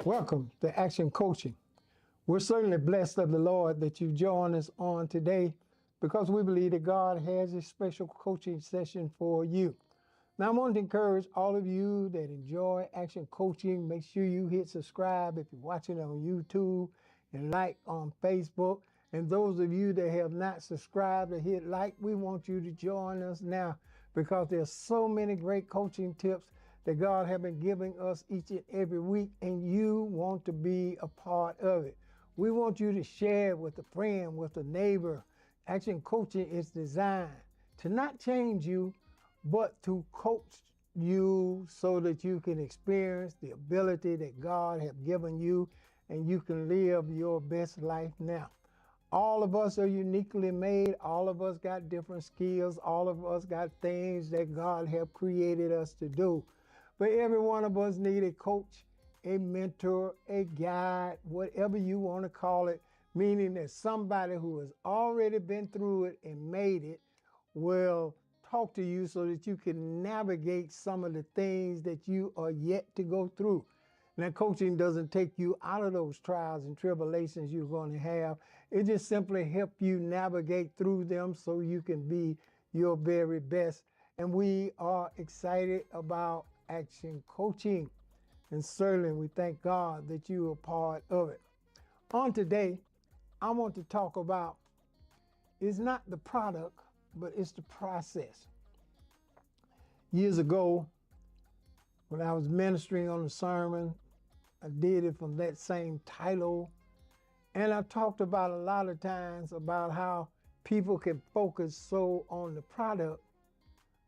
Welcome to Action Coaching. We're certainly blessed of the Lord that you joined us on today because we believe that God has a special coaching session for you. Now, I want to encourage all of you that enjoy Action Coaching. Make sure you hit subscribe if you're watching on YouTube and like on Facebook. And those of you that have not subscribed or hit like, we want you to join us now because there's so many great coaching tips that God has been giving us each and every week, and you want to be a part of it. We want you to share with a friend, with a neighbor. Action Coaching is designed to not change you, but to coach you so that you can experience the ability that God has given you and you can live your best life now. All of us are uniquely made. All of us got different skills. All of us got things that God has created us to do. But every one of us need a coach, a mentor, a guide, whatever you want to call it, meaning that somebody who has already been through it and made it will talk to you so that you can navigate some of the things that you are yet to go through. Now, coaching doesn't take you out of those trials and tribulations you're going to have. It just simply helps you navigate through them so you can be your very best. And we are excited about Action Coaching. And certainly we thank God that you are part of it. On today, I want to talk about it's not the product, but it's the process. Years ago, when I was ministering on a sermon, I did it from that same title. And I talked about a lot of times about how people can focus so on the product,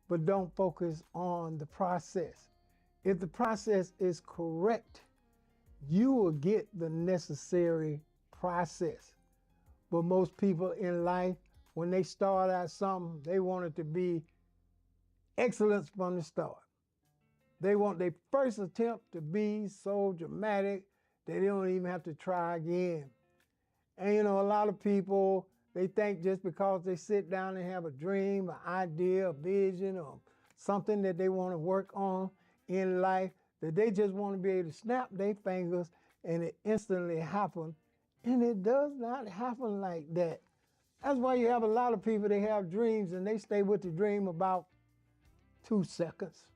but don't focus on the process. If the process is correct, you will get the necessary process. But most people in life, when they start out something, they want it to be excellence from the start. They want their first attempt to be so dramatic that they don't even have to try again. And you know, a lot of people, they think just because they sit down and have a dream, an idea, a vision, or something that they want to work on in life, that they just want to be able to snap their fingers and it instantly happen. And it does not happen like that. That's why you have a lot of people, they have dreams and they stay with the dream about 2 seconds.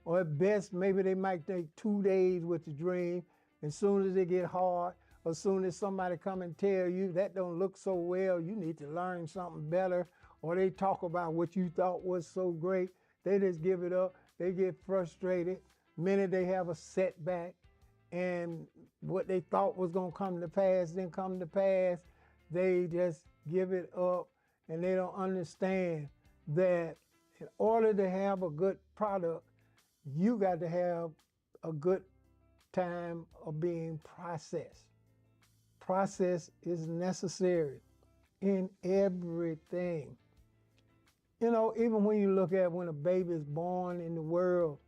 Or at best, maybe they might take 2 days with the dream. As soon as it get hard, or as soon as somebody come and tell you that don't look so well, you need to learn something better, or they talk about what you thought was so great, they just give it up. They get frustrated. Minute they have a setback, and what they thought was going to come to pass didn't come to pass, they just give it up, and they don't understand that in order to have a good product, you got to have a good time of being processed. Process is necessary in everything. You know, even when you look at when a baby is born in the world,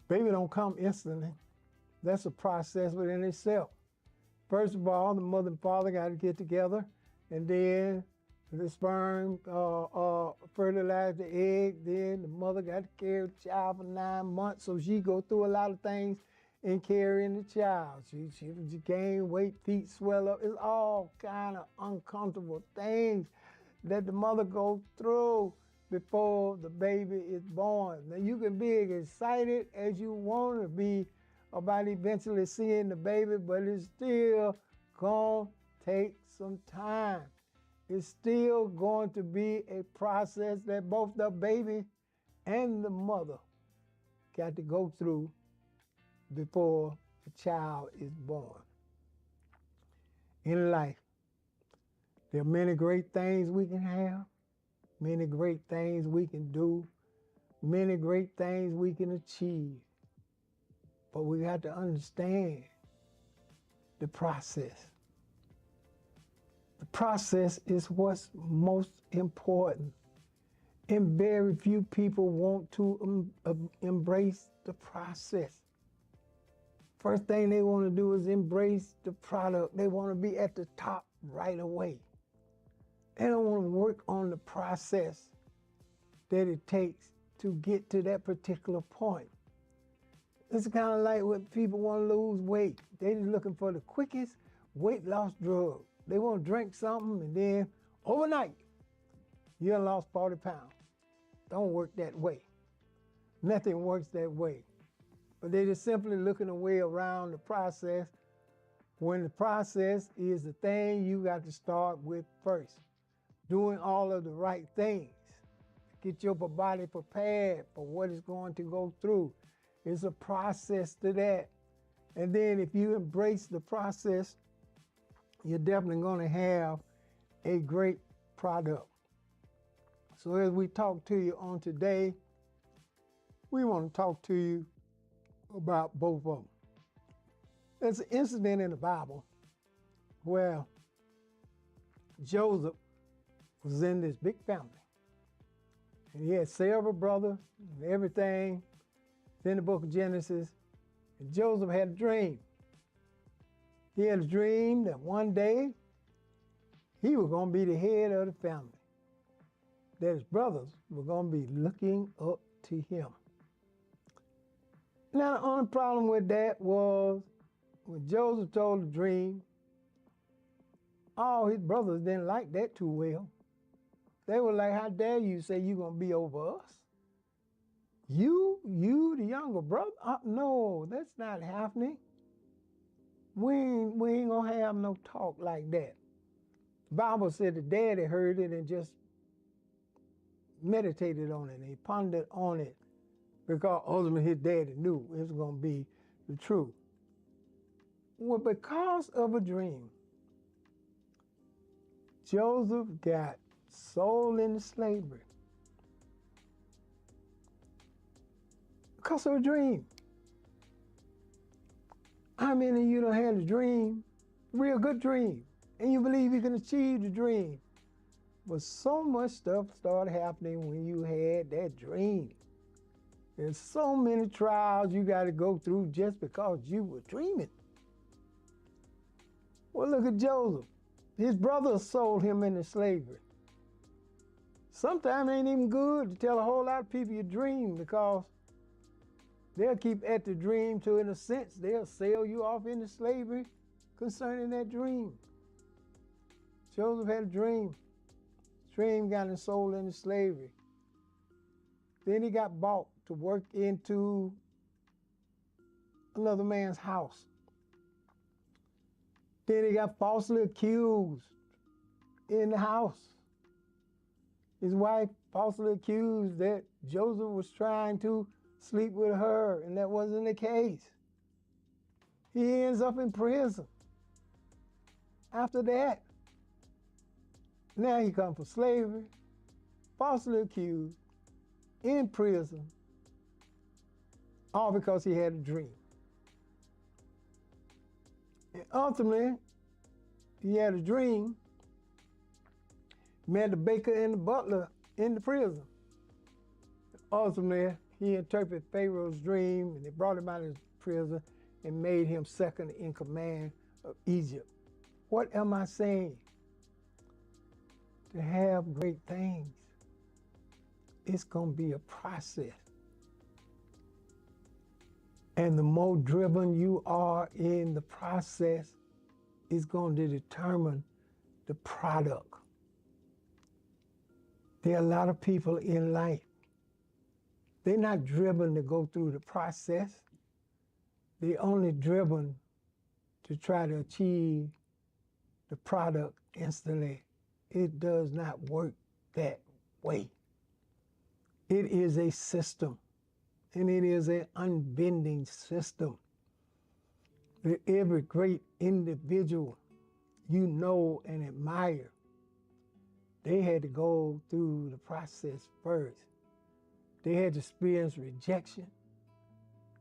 baby don't come instantly. That's a process within itself. First of all, the mother and father got to get together, and then the sperm fertilize the egg. Then the mother got to carry the child for 9 months, so she go through a lot of things in carrying the child. She gain weight, feet swell up. It's all kind of uncomfortable things that the mother goes through before the baby is born. Now, you can be as excited as you want to be about eventually seeing the baby, but it's still going to take some time. It's still going to be a process that both the baby and the mother got to go through before the child is born. In life, there are many great things we can have, many great things we can do, many great things we can achieve. But we got to understand the process. The process is what's most important. And very few people want to embrace the process. First thing they want to do is embrace the product. They want to be at the top right away. They don't want to work on the process that it takes to get to that particular point. It's kind of like when people want to lose weight. They just looking for the quickest weight loss drug. They want to drink something and then overnight, you done lost 40 pounds. Don't work that way. Nothing works that way. But they just simply looking a way around the process when the process is the thing you got to start with first. Doing all of the right things. Get your body prepared for what it's going to go through. It's a process to that. And then if you embrace the process, you're definitely going to have a great product. So as we talk to you on today, we want to talk to you about both of them. There's an incident in the Bible where Joseph was in this big family. And he had several brothers and everything. It's in the book of Genesis. And Joseph had a dream. He had a dream that one day he was going to be the head of the family. That his brothers were going to be looking up to him. Now, the only problem with that was when Joseph told the dream, all his brothers didn't like that too well. They were like, how dare you say you're going to be over us? You, the younger brother? No, that's not happening. We ain't going to have no talk like that. The Bible said the daddy heard it and just meditated on it. And he pondered on it because ultimately his daddy knew it was going to be the truth. Well, because of a dream, Joseph got sold into slavery. Because of a dream. How many of you done had a dream, real good dream, and you believe you can achieve the dream? But so much stuff started happening when you had that dream. There's so many trials you got to go through just because you were dreaming. Well, look at Joseph. His brothers sold him into slavery. Sometimes it ain't even good to tell a whole lot of people your dream because they'll keep at the dream to, in a sense, they'll sell you off into slavery concerning that dream. Joseph had a dream. His dream got him sold into slavery. Then he got bought to work into another man's house. Then he got falsely accused in the house. His wife falsely accused that Joseph was trying to sleep with her, and that wasn't the case. He ends up in prison. After that, now he comes from slavery, falsely accused, in prison, all because he had a dream. And ultimately, he had a dream, met the baker and the butler in the prison. Ultimately, he interpreted Pharaoh's dream, and they brought him out of prison and made him second in command of Egypt. What am I saying? To have great things, it's going to be a process. And the more driven you are in the process, is going to determine the product. There are a lot of people in life, they're not driven to go through the process. They're only driven to try to achieve the product instantly. It does not work that way. It is a system, and it is an unbending system. That every great individual you know and admire, they had to go through the process first. They had to experience rejection,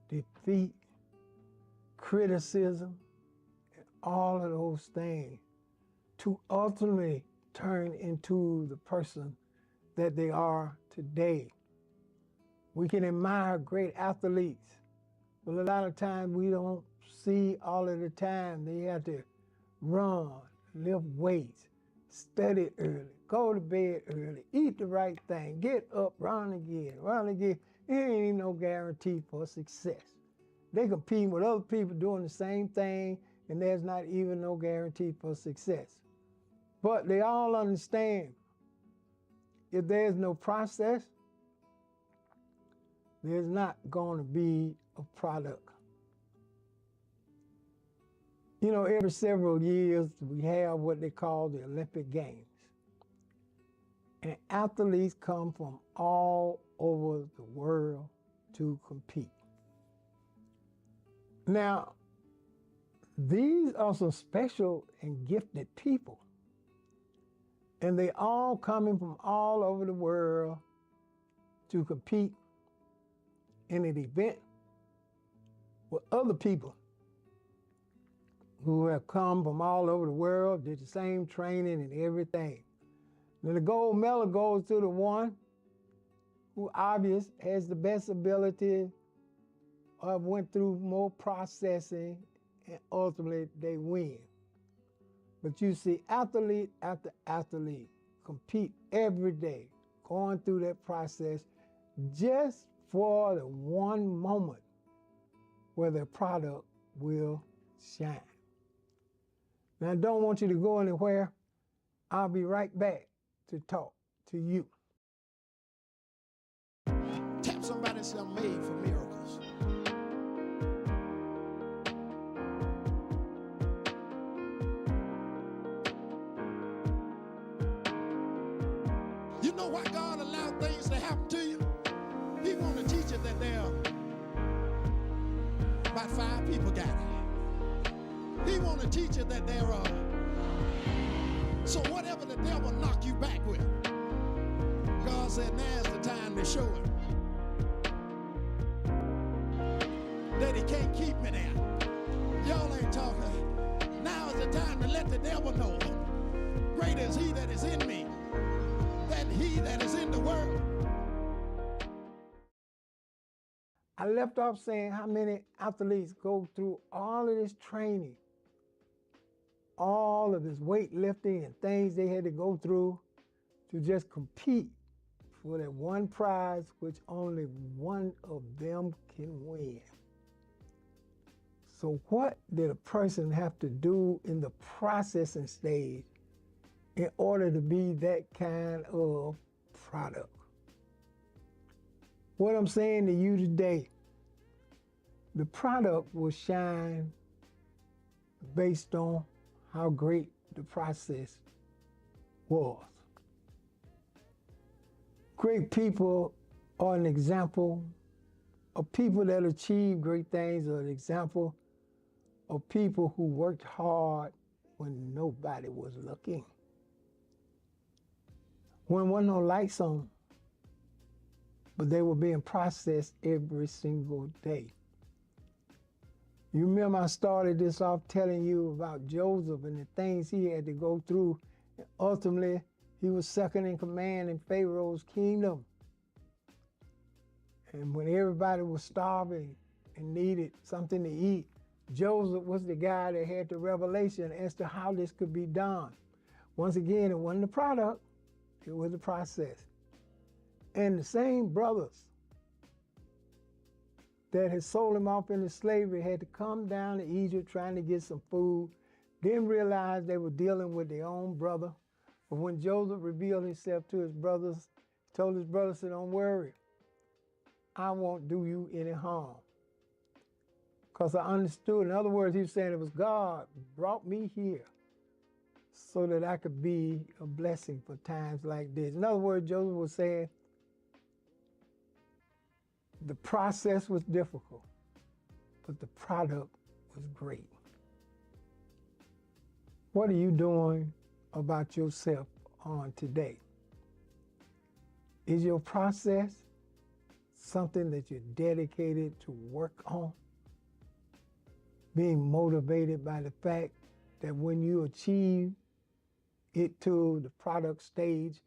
defeat, criticism, and all of those things to ultimately turn into the person that they are today. We can admire great athletes, but a lot of times we don't see all of the time they have to run, lift weights, study early, go to bed early, eat the right thing, get up, run again, run again. It ain't even no guarantee for success. They compete with other people doing the same thing, and there's not even no guarantee for success. But they all understand if there's no process, there's not going to be a product. You know, every several years, we have what they call the Olympic Games. And athletes come from all over the world to compete. Now, these are some special and gifted people. And they all coming from all over the world to compete in an event with other people who have come from all over the world, did the same training and everything. Now the gold medal goes to the one who obviously has the best ability or went through more processing, and ultimately they win. But you see athlete after athlete compete every day, going through that process just for the one moment where their product will shine. Now, I don't want you to go anywhere. I'll be right back to talk to you. Tap somebody and say, I'm made for miracles. You know why God allowed things to happen to you? He want to teach you that there are about 5 people got it. He want to teach you that there are. So whatever the devil knock you back with, God said now's the time to show him that he can't keep me there. Y'all ain't talking. Now is the time to let the devil know greater is he that is in me than he that is in the world. I left off saying how many athletes go through all of this training, all of this weightlifting and things they had to go through to just compete for that one prize which only one of them can win. So what did a person have to do in the processing stage in order to be that kind of product? What I'm saying to you today, the product will shine based on how great the process was. Great people are an example of people that achieve great things, or an example of people who worked hard when nobody was looking. When there wasn't no lights on, but they were being processed every single day. You remember I started this off telling you about Joseph and the things he had to go through. And ultimately, he was second in command in Pharaoh's kingdom. And when everybody was starving and needed something to eat, Joseph was the guy that had the revelation as to how this could be done. Once again, it wasn't the product, it was the process. And the same brothers that had sold him off into slavery had to come down to Egypt trying to get some food, didn't realize they were dealing with their own brother. But when Joseph revealed himself to his brothers, he told his brothers, said, don't worry, I won't do you any harm. Because I understood. In other words, he was saying it was God brought me here so that I could be a blessing for times like this. In other words, Joseph was saying the process was difficult, but the product was great. What are you doing about yourself on today? Is your process something that you're dedicated to work on? Being motivated by the fact that when you achieve it to the product stage,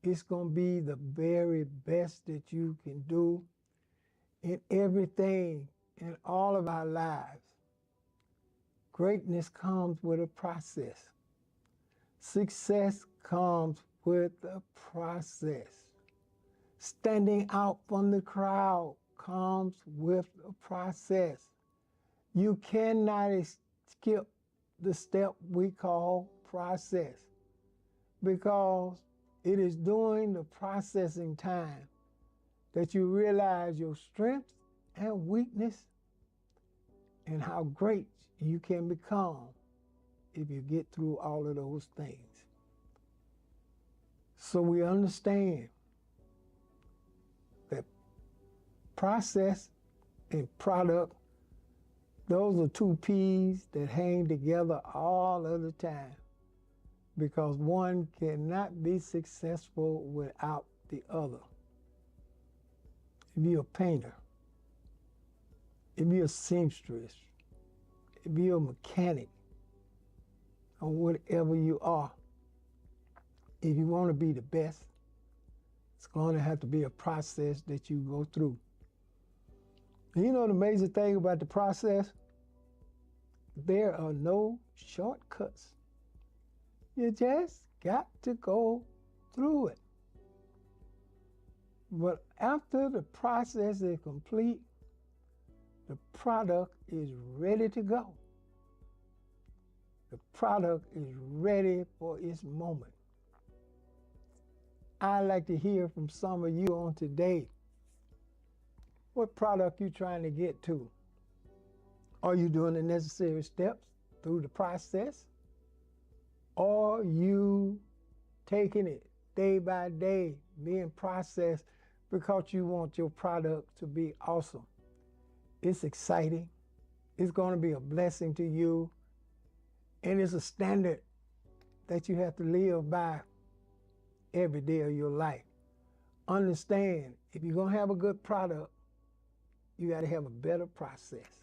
it's going to be the very best that you can do in everything, in all of our lives. Greatness comes with a process. Success comes with a process. Standing out from the crowd comes with a process. You cannot skip the step we call process, because it is during the processing time that you realize your strengths and weakness and how great you can become if you get through all of those things. So we understand that process and product, those are two P's that hang together all of the time, because one cannot be successful without the other. If you're a painter, if you're a seamstress, if you're a mechanic, or whatever you are, if you want to be the best, it's going to have to be a process that you go through. And you know the amazing thing about the process? There are no shortcuts. You just got to go through it. But after the process is complete, the product is ready to go. The product is ready for its moment. I'd like to hear from some of you on today. What product you trying to get to? Are you doing the necessary steps through the process? Are you taking it day by day, being processed because you want your product to be awesome? It's exciting. It's going to be a blessing to you. And it's a standard that you have to live by every day of your life. Understand, if you're going to have a good product, you got to have a better process.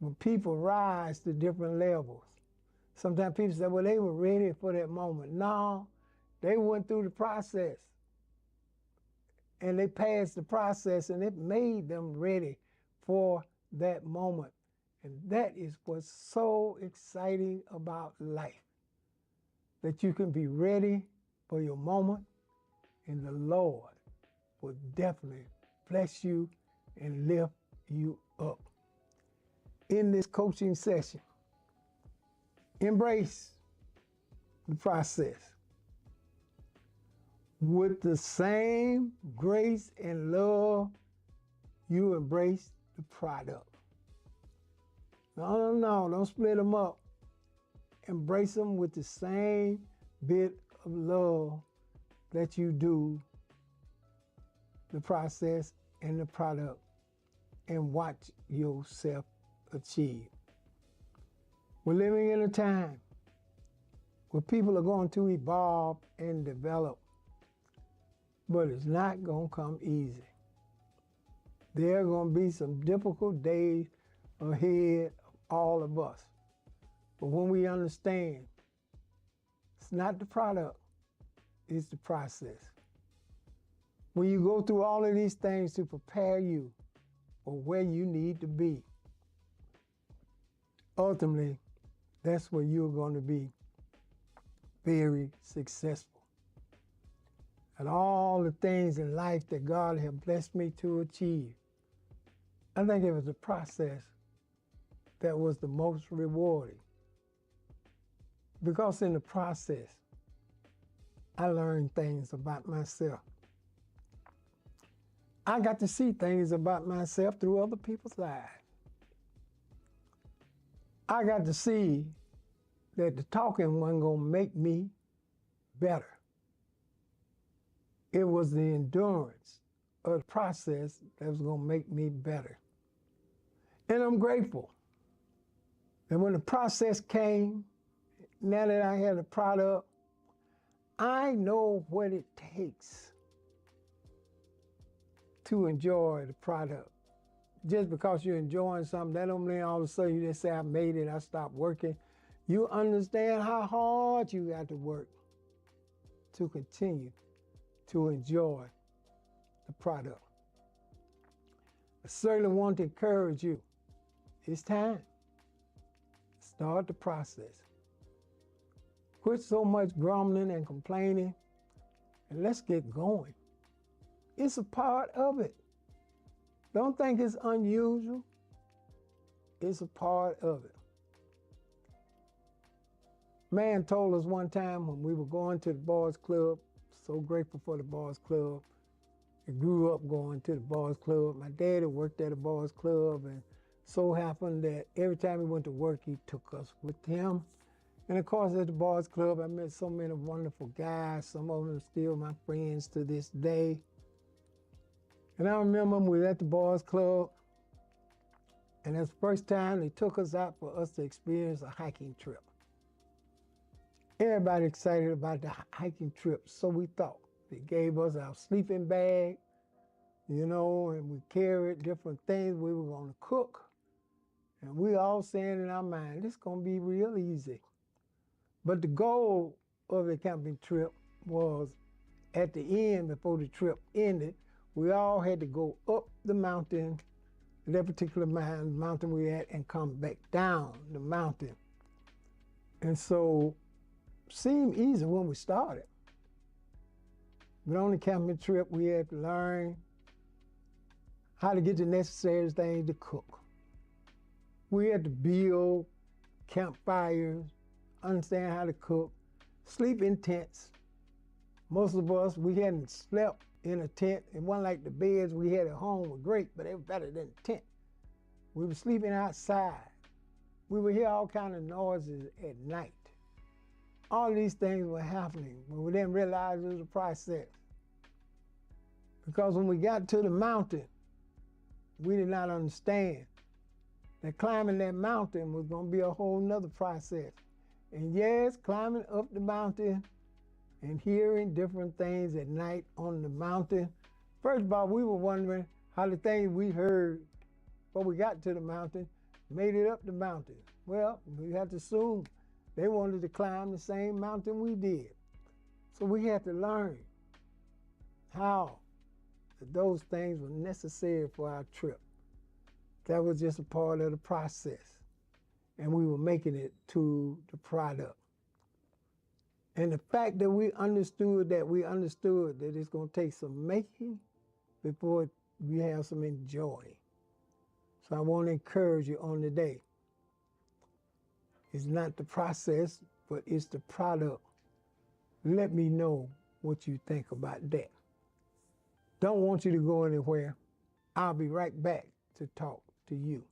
When people rise to different levels, sometimes people say, well, they were ready for that moment. No, they went through the process. And they passed the process, and it made them ready for that moment. And that is what's so exciting about life, that you can be ready for your moment, and the Lord will definitely bless you and lift you up. In this coaching session, embrace the process with the same grace and love you embrace the product. No, don't split them up. Embrace them with the same bit of love that you do the process and the product, and watch yourself achieve. We're living in a time where people are going to evolve and develop, but it's not going to come easy. There are going to be some difficult days ahead of all of us. But when we understand, it's not the product, it's the process. When you go through all of these things to prepare you for where you need to be, ultimately, that's where you're going to be very successful. And all the things in life that God has blessed me to achieve, I think it was the process that was the most rewarding. Because in the process, I learned things about myself. I got to see things about myself through other people's lives. I got to see that the talking wasn't going to make me better. It was the endurance of the process that was going to make me better. And I'm grateful that when the process came, now that I had a product, I know what it takes to enjoy the product. Just because you're enjoying something, that don't mean all of a sudden you just say, I made it, I stopped working. You understand how hard you got to work to continue to enjoy the product. I certainly want to encourage you. It's time. Start the process. Quit so much grumbling and complaining, and let's get going. It's a part of it. Don't think it's unusual. It's a part of it. Man told us one time when we were going to the boys club, so grateful for the boys club. I grew up going to the boys club. My daddy worked at a boys club, and so happened that every time he went to work, he took us with him. And of course, at the boys club, I met so many wonderful guys. Some of them are still my friends to this day. And I remember we were at the boys club, and that's the first time they took us out for us to experience a hiking trip. Everybody excited about the hiking trip, so we thought. They gave us our sleeping bag, you know, and we carried different things we were going to cook. And we all saying in our mind, this is going to be real easy. But the goal of the camping trip was at the end, before the trip ended, we all had to go up the mountain, that particular mountain we at, and come back down the mountain. And so it seemed easy when we started. But on the camping trip, we had to learn how to get the necessary things to cook. We had to build campfires, understand how to cook, sleep in tents. Most of us, we hadn't slept in a tent. It wasn't like the beds we had at home were great, but they were better than a tent. We were sleeping outside. We would hear all kinds of noises at night. All these things were happening, but we didn't realize it was a process. Because when we got to the mountain, we did not understand that climbing that mountain was going to be a whole nother process. And yes, climbing up the mountain and hearing different things at night on the mountain. First of all, we were wondering how the things we heard before we got to the mountain made it up the mountain. Well, we had to assume they wanted to climb the same mountain we did. So we had to learn how those things were necessary for our trip. That was just a part of the process. And we were making it to the product. And the fact that we understood that it's going to take some making before we have some enjoying. So I want to encourage you on the day. It's not the process, but it's the product. Let me know what you think about that. Don't want you to go anywhere. I'll be right back to talk to you.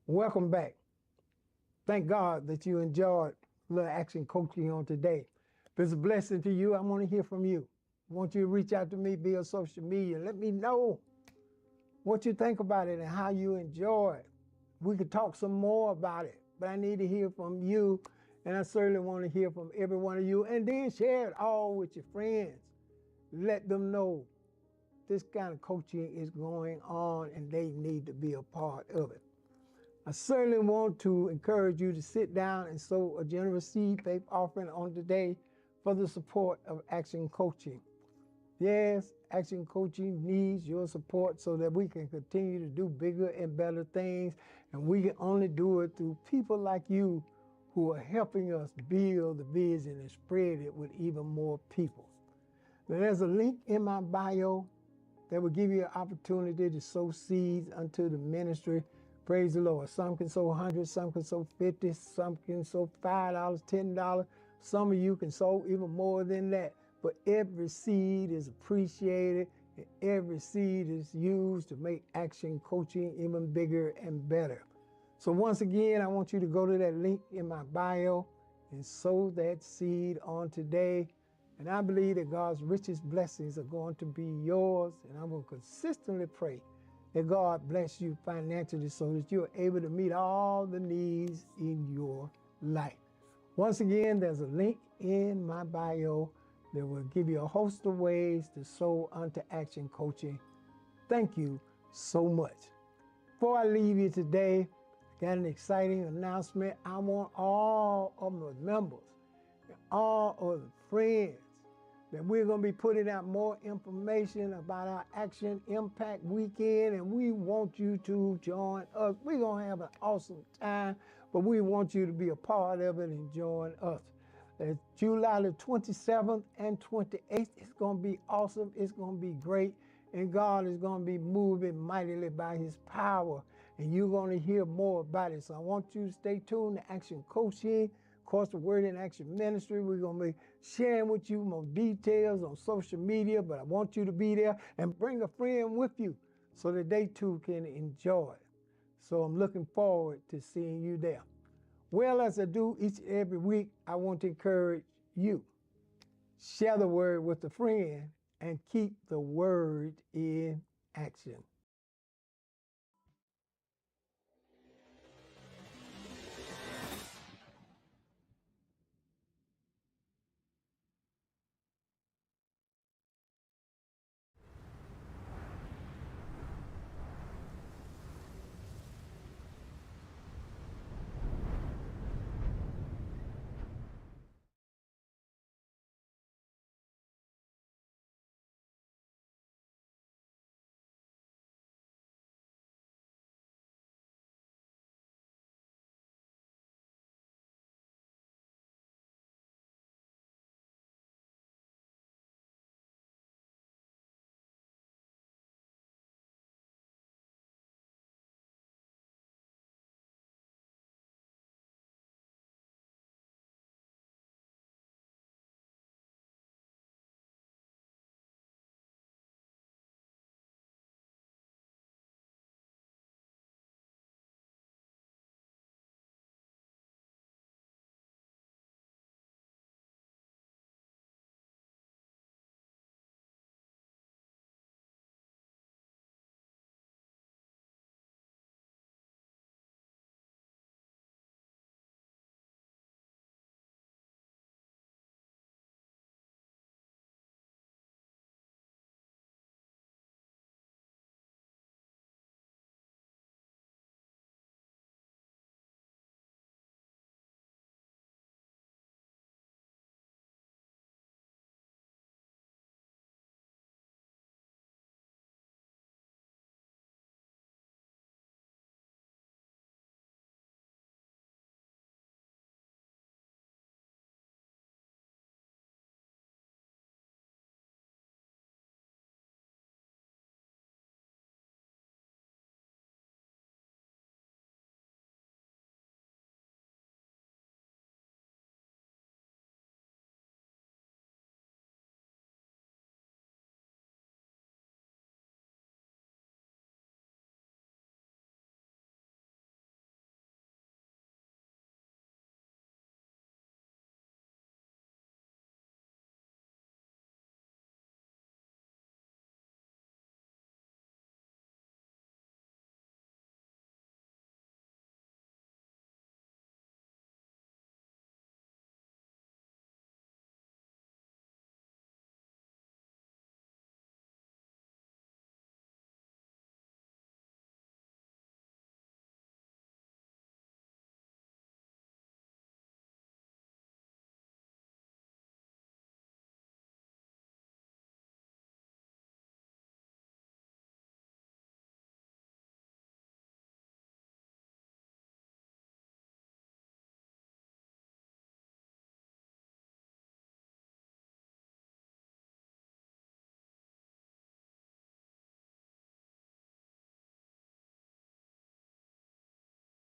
Welcome back. Thank God that you enjoyed a little action coaching on today. If it's a blessing to you, I want to hear from you. I want you to reach out to me via social media. Let me know what you think about it and how you enjoy it. We could talk some more about it, but I need to hear from you, and I certainly want to hear from every one of you. And then share it all with your friends. Let them know this kind of coaching is going on and they need to be a part of it. I certainly want to encourage you to sit down and sow a generous seed faith offering on today for the support of Action Coaching. Yes, Action Coaching needs your support so that we can continue to do bigger and better things, and we can only do it through people like you who are helping us build the vision and spread it with even more people. Now, there's a link in my bio that will give you an opportunity to sow seeds unto the ministry. Praise the Lord. Some can sow 100, some can sow 50, some can sow $5, $10. Some of you can sow even more than that. But every seed is appreciated, and every seed is used to make Action Coaching even bigger and better. So once again, I want you to go to that link in my bio and sow that seed on today. And I believe that God's richest blessings are going to be yours. And I'm going to consistently pray that God bless you financially so that you're able to meet all the needs in your life. Once again, there's a link in my bio that will give you a host of ways to sow unto action coaching. Thank you so much. Before I leave you today, got an exciting announcement. I want all of the members, all of the friends, that we're going to be putting out more information about our Action Impact Weekend, and we want you to join us. We're going to have an awesome time, but we want you to be a part of it and join us. It's July the 27th and 28th. It's going to be awesome. It's going to be great, and God is going to be moving mightily by his power, and you're going to hear more about it. So I want you to stay tuned to Action Coaching, of course, the Word in Action Ministry. We're going to be sharing with you more details on social media, but I want you to be there and bring a friend with you so that they too can enjoy it. So I'm looking forward to seeing you there. Well, as I do each and every week, I want to encourage you. Share the word with a friend and keep the word in action.